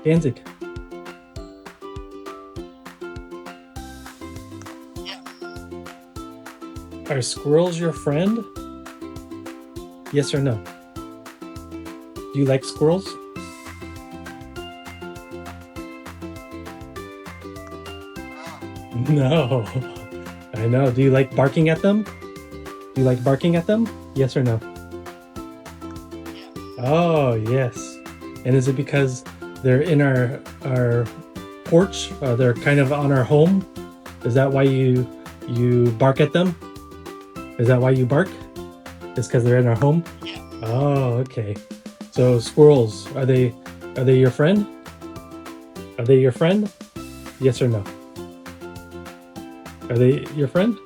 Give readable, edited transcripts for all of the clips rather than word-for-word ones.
Danzig. Yeah. Are squirrels your friend? Yes or no? Do you like squirrels? No. I know. Do you like barking at them? Do you like barking at them? Yes or no? Yeah. Oh, yes. And is it because they're in our porch? They're kind of on our home? Is that why you bark at them? Is that why you bark? It's because they're in our home? Yeah. Oh, okay. So squirrels, are they your friend? Are they your friend? Yes or no? Are they your friend?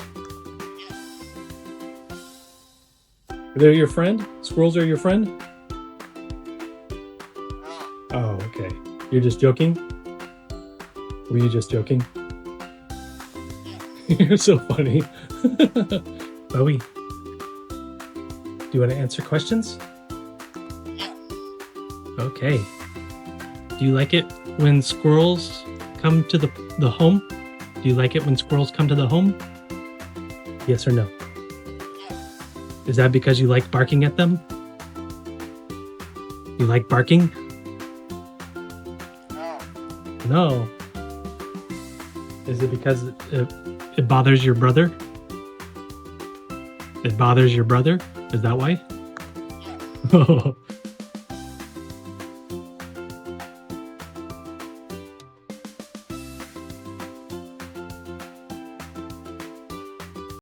They're your friend? Squirrels are your friend? No. Oh, okay. You're just joking? Were you just joking? Yeah. You're so funny. Bowie, do you want to answer questions? Yeah. Okay. Do you like it when squirrels come to the home? Do you like it when squirrels come to the home? Yes or no? Yeah. Is that because you like barking at them? You like barking? No. No. Is it because it bothers your brother? It bothers your brother? Is that why? Yeah.